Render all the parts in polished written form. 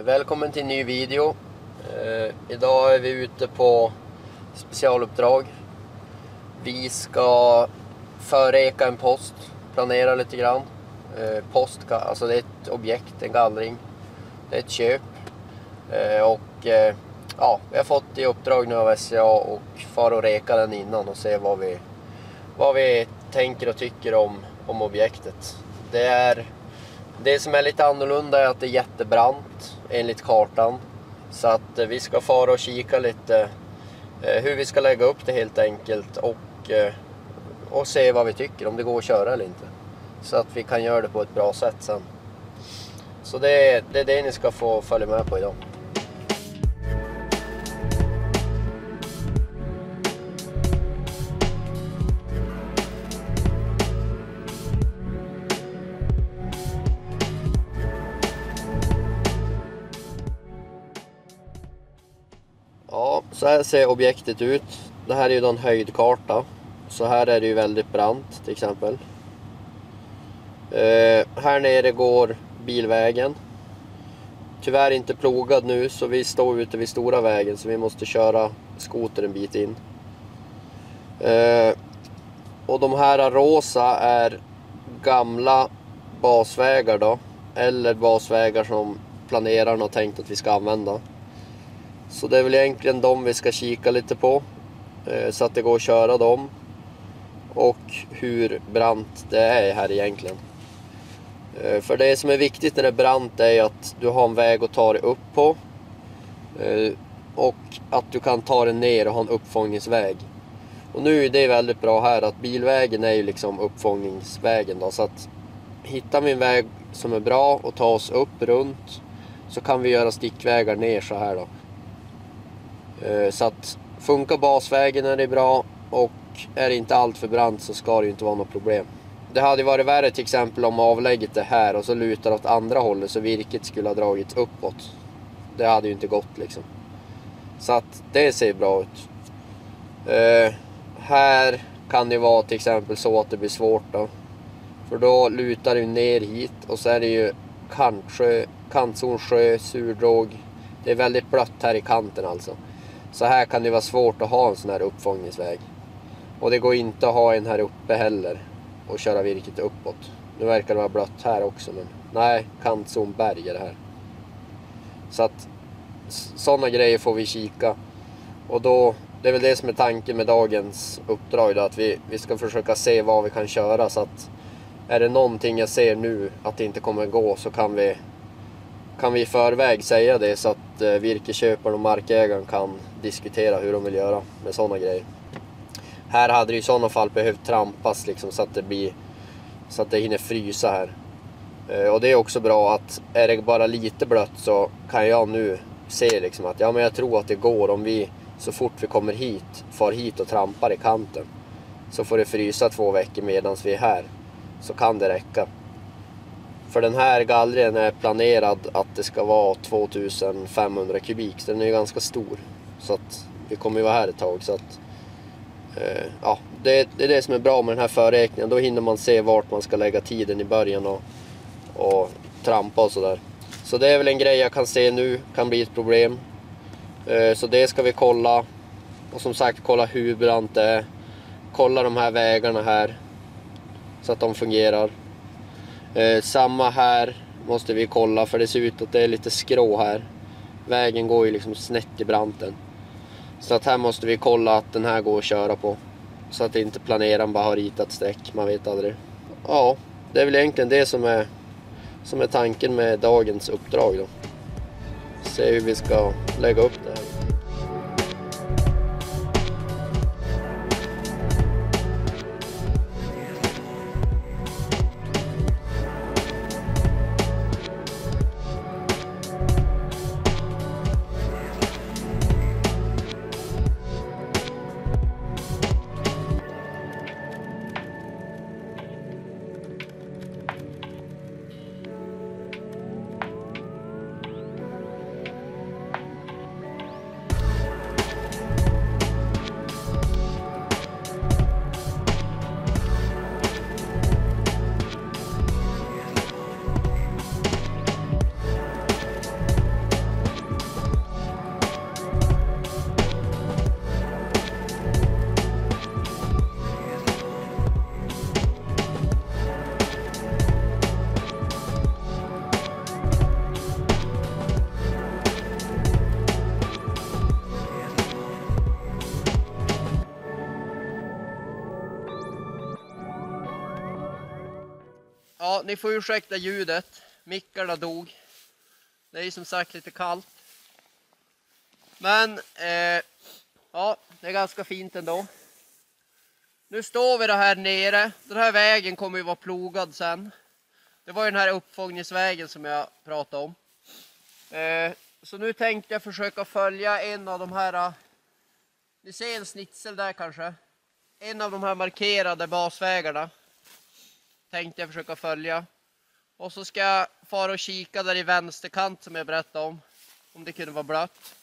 Välkommen till en ny video. Idag är vi ute på specialuppdrag. Vi ska förreka en post, planera lite grann. Alltså det är ett objekt, en gallring. Det är ett köp. Vi har fått i uppdrag nu av SCA och fara och reka den innan och se vad vi tänker och tycker om objektet. Det som är lite annorlunda är att det är jättebrant enligt kartan. Så att vi ska fara och kika lite hur vi ska lägga upp det helt enkelt. Och se vad vi tycker, om det går att köra eller inte. Så att vi kan göra det på ett bra sätt sen. Så det är det ni ska få följa med på idag. Ja, så här ser objektet ut. Det här är ju då en höjdkarta. Så här är det ju väldigt brant till exempel. Här nere går bilvägen. Tyvärr inte plogad nu, så vi står ute vid stora vägen, så vi måste köra skoter en bit in. Och de här rosa är gamla basvägar då. Eller basvägar som planerarna har tänkt att vi ska använda. Så det är väl egentligen de vi ska kika lite på. Så att det går att köra dem. Och hur brant det är här egentligen. För det som är viktigt när det är brant är att du har en väg att ta dig upp på. Och att du kan ta dig ner och ha en uppfångningsväg. Och nu är det väldigt bra här att bilvägen är ju liksom uppfångningsvägen då. Så att hittar vi en väg som är bra och ta oss upp runt, så kan vi göra stickvägar ner så här då. Så att funkar basvägen är det bra, och är det inte allt för brant så ska det ju inte vara något problem. Det hade varit värre till exempel om avlägget är här och så lutar åt andra hållet så virket skulle ha dragits uppåt. Det hade ju inte gått liksom. Så att det ser bra ut. Här kan det vara till exempel så att det blir svårt då. För då lutar det ner hit och så är det ju kantzonsjö, surdråg. Det är väldigt blött här i kanten alltså. Så här kan det vara svårt att ha en sån här uppfångningsväg. Och det går inte att ha en här uppe heller och köra virket uppåt. Nu verkar det vara blött här också, men nej, kantzonberg är det här. Så att sådana grejer får vi kika. Och då, det är väl det som är tanken med dagens uppdrag då, att vi ska försöka se vad vi kan köra. Så att är det någonting jag ser nu att det inte kommer gå, så kan vi i förväg säga det, så att virkesköparen och markägaren kan diskutera hur de vill göra med sådana grejer. Här hade det i sådana fall behövt trampas liksom, så att det hinner frysa här. Och det är också bra att är det bara lite blött, så kan jag nu se liksom att men jag tror att det går om vi så fort vi kommer hit, far hit och trampar i kanten. Så får det frysa 2 veckor medan vi är här, så kan det räcka. För den här gallringen är planerad att det ska vara 2500 kubik. Så den är ju ganska stor. Så att vi kommer ju vara här ett tag. Så att, det är det som är bra med den här förräkningen. Då hinner man se vart man ska lägga tiden i början och trampa och sådär. Så det är väl en grej jag kan se nu kan bli ett problem. Så det ska vi kolla. Och som sagt, kolla hur brant det är. Kolla de här vägarna här, så att de fungerar. Samma här måste vi kolla, för det ser ut att det är lite skrå här. Vägen går ju liksom snett i branten. Så att här måste vi kolla att den här går att köra på. Så att inte planeraren bara har ritat streck, man vet aldrig. Ja, det är väl egentligen det som är tanken med dagens uppdrag då. Se hur vi ska lägga upp det här. Ja, ni får ursäkta ljudet. Mickarna dog. Det är ju som sagt lite kallt. Men ja, det är ganska fint ändå. Nu står vi då här nere. Den här vägen kommer ju vara plogad sen. Det var ju den här uppfångningsvägen som jag pratade om. Så nu tänkte jag försöka följa en av de här. Ni ser en snitsel där kanske. En av de här markerade basvägarna. Tänkte jag försöka följa. Och så ska jag fara och kika där i vänsterkant som jag berättade om. Om det kunde vara blött.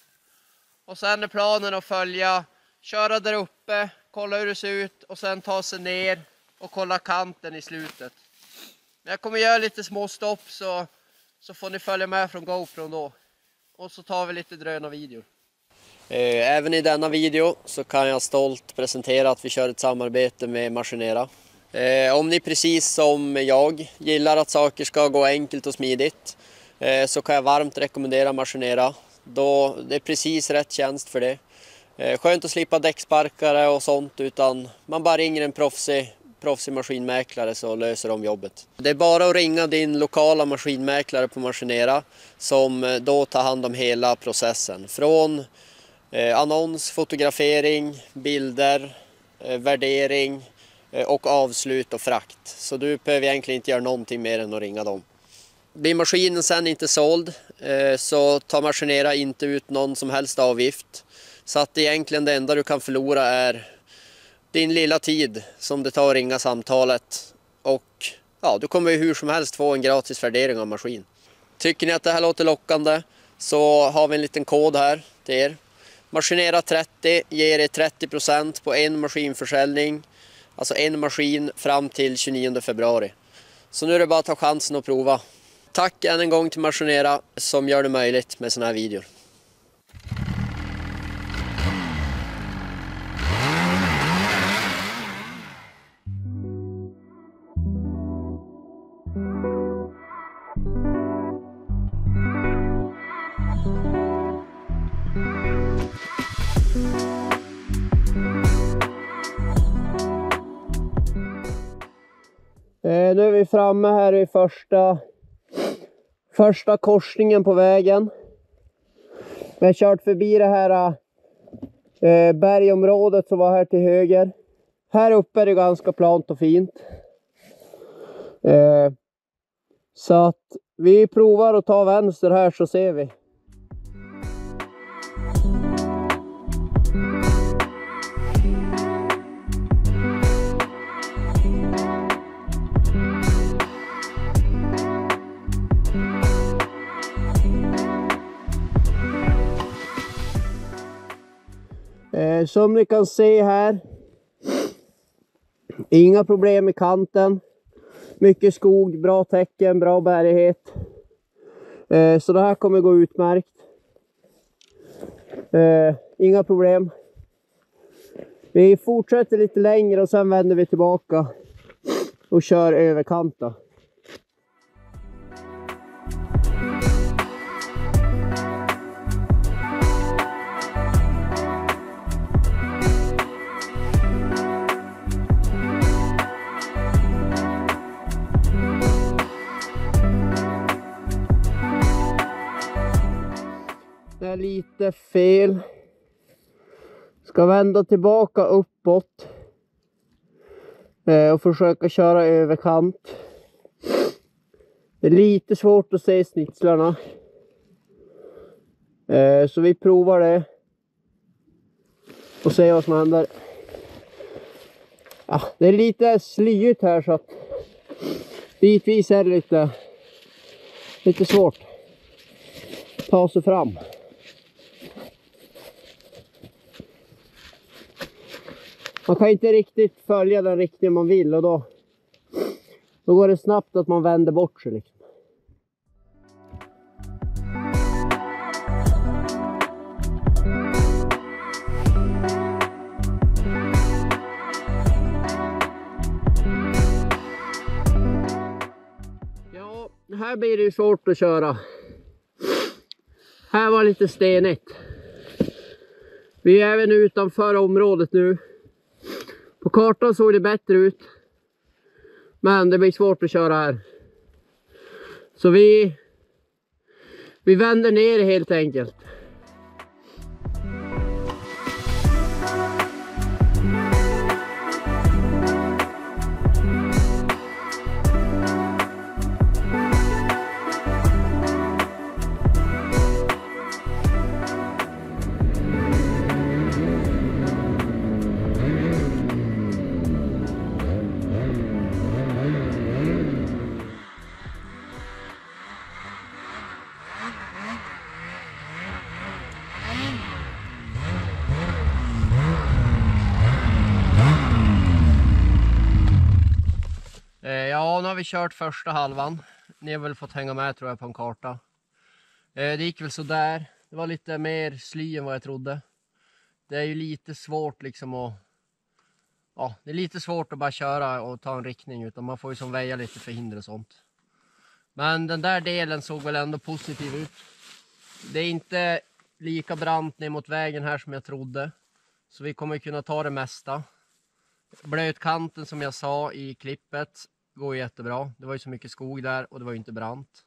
Och sen är planen att följa. Köra där uppe. Kolla hur det ser ut. Och sen ta sig ner. Och kolla kanten i slutet. Men jag kommer göra lite små stopp. Så får ni följa med från GoPro då. Och så tar vi lite drönarvideo. Även i denna video så kan jag stolt presentera att vi kör ett samarbete med Machinera. Om ni precis som jag gillar att saker ska gå enkelt och smidigt så kan jag varmt rekommendera Machinera. Då det är precis rätt tjänst för det. Skönt att slippa däcksparkare och sånt, utan man bara ringer en proffsig maskinmäklare så löser de jobbet. Det är bara att ringa din lokala maskinmäklare på Machinera som då tar hand om hela processen. Från annons, fotografering, bilder, värdering och avslut och frakt. Så du behöver egentligen inte göra någonting mer än att ringa dem. Blir maskinen sen inte såld så tar Machinera inte ut någon som helst avgift. Så att egentligen det enda du kan förlora är din lilla tid som det tar att ringa samtalet. Och ja, du kommer ju hur som helst få en gratis värdering av maskin. Tycker ni att det här låter lockande så har vi en liten kod här till er. Machinera 30 ger er 30% på en maskinförsäljning. Alltså en maskin fram till 29 februari. Så nu är det bara att ta chansen och prova. Tack än en gång till Machinera som gör det möjligt med såna här videor. Nu är vi framme här i första korsningen på vägen. Vi har kört förbi det här bergområdet som var här till höger. Här uppe är det ganska plant och fint. Så att vi provar att ta vänster här så ser vi. Som ni kan se här, inga problem i kanten, mycket skog, bra täcken, bra bärighet, så det här kommer gå utmärkt, inga problem. Vi fortsätter lite längre och sen vänder vi tillbaka och kör över kanten. Det är lite fel. Ska vända tillbaka uppåt. Och försöka köra över kant. Det är lite svårt att se snitslarna. Så vi provar det. Och se vad som händer. Ja, det är lite slyigt här så att bitvis är det lite svårt att ta sig fram. Man kan inte riktigt följa den riktning man vill och då går det snabbt att man vänder bort sig liksom. Ja, här blir det ju svårt att köra. Här var lite stenigt. Vi är även utanför området nu. På kartan såg det bättre ut. Men det blir svårt att köra här. Så vi vänder ner helt enkelt. Ja, nu har vi kört första halvan. Ni har väl fått hänga med tror jag på en karta. Det gick väl så där. Det var lite mer sly än vad jag trodde. Det är ju lite svårt liksom att... Ja, det är lite svårt att bara köra och ta en riktning, utan man får ju som väja lite för hinder och sånt. Men den där delen såg väl ändå positiv ut. Det är inte lika brant ner mot vägen här som jag trodde. Så vi kommer kunna ta det mesta. Blötkanten som jag sa i klippet går jättebra. Det var ju så mycket skog där och det var ju inte brant.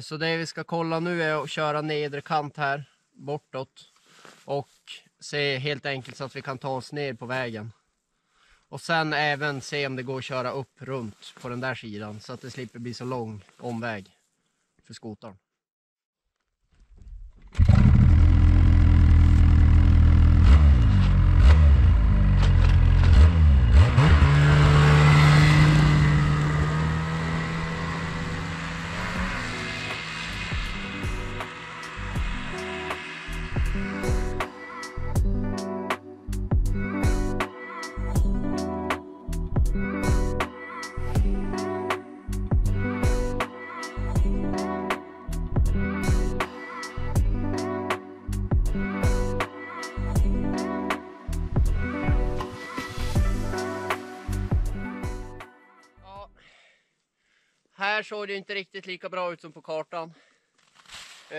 Så det vi ska kolla nu är att köra nedre kant här bortåt. Och se helt enkelt så att vi kan ta oss ner på vägen. Och sen även se om det går att köra upp runt på den där sidan. Så att det slipper bli så lång omväg för skotaren. Här såg det inte riktigt lika bra ut som på kartan. Det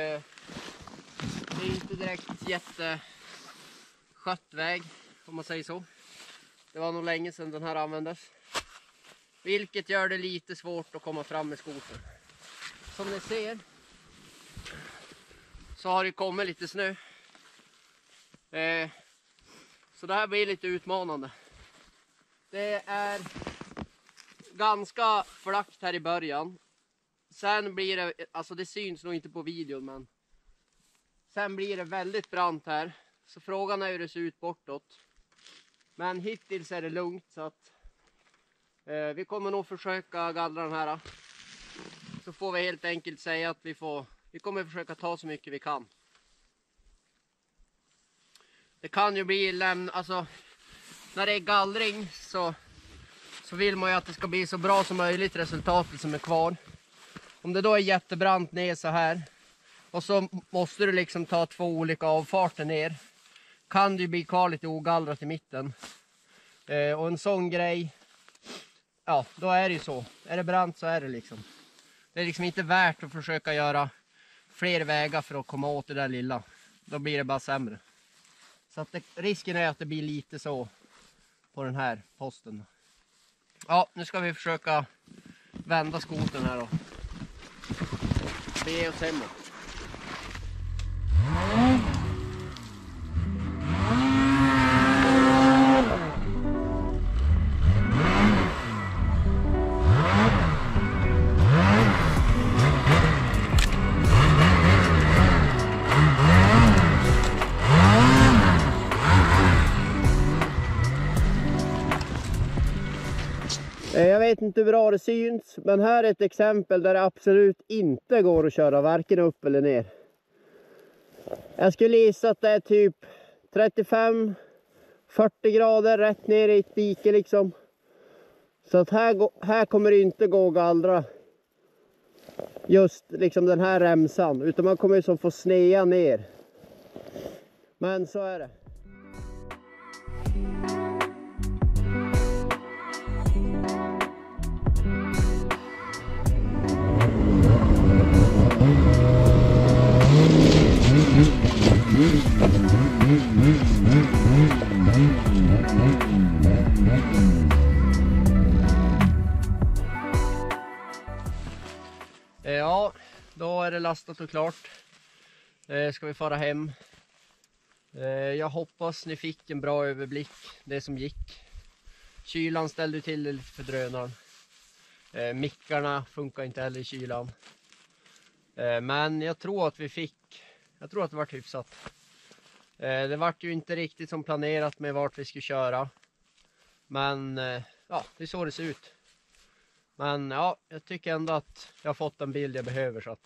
är inte direkt jätteskött väg, om man säger så. Det var nog länge sedan den här användes. Vilket gör det lite svårt att komma fram med skotern. Som ni ser så har det kommit lite snö. Så det här blir lite utmanande. Det är ganska flackt här i början. Sen blir det, alltså det syns nog inte på videon, men sen blir det väldigt brant här. Så frågan är hur det ser ut bortåt. Men hittills är det lugnt, så att vi kommer nog försöka gallra den här. Så får vi helt enkelt säga att vi kommer försöka ta så mycket vi kan. Det kan ju bli alltså när det är gallring så vill man ju att det ska bli så bra som möjligt resultatet som är kvar. Om det då är jättebrant ner så här och så måste du liksom ta 2 olika avfarter ner, kan det ju bli kvar lite ogallrat i mitten. Och en sån grej, ja då är det ju så. Är det brant så är det liksom. Det är liksom inte värt att försöka göra fler vägar för att komma åt det där lilla. Då blir det bara sämre. Så att risken är att det blir lite så på den här posten. Ja, nu ska vi försöka vända skotern här då. Bege oss hemåt. Jag vet inte hur bra det syns, men här är ett exempel där det absolut inte går att köra varken upp eller ner. Jag skulle gissa att det är typ 35-40 grader rätt ner i ett dike liksom. Så att här kommer det inte gå att gallra just liksom den här remsan, utan man kommer som få snea ner. Men så är det. är det lastat och klart. Ska vi fara hem. Jag hoppas ni fick en bra överblick, det som gick. Kylan ställde till det lite för drönaren. Mickarna funkar inte heller i kylan. Men jag tror att det var hyfsat. Det var ju inte riktigt som planerat med vart vi skulle köra. Men ja, det är så det ser ut. Men ja, jag tycker ändå att jag har fått den bild jag behöver.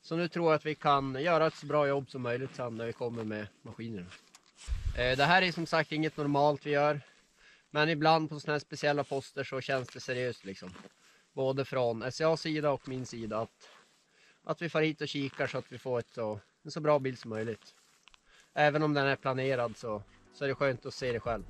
Så nu tror jag att vi kan göra ett så bra jobb som möjligt sen när vi kommer med maskinerna. Det här är som sagt inget normalt vi gör. Men ibland på sådana här speciella poster så känns det seriöst liksom. Både från SCA:s sida och min sida. Att vi får hit och kikar så att vi får en så bra bild som möjligt. Även om den är planerad så är det skönt att se det själv.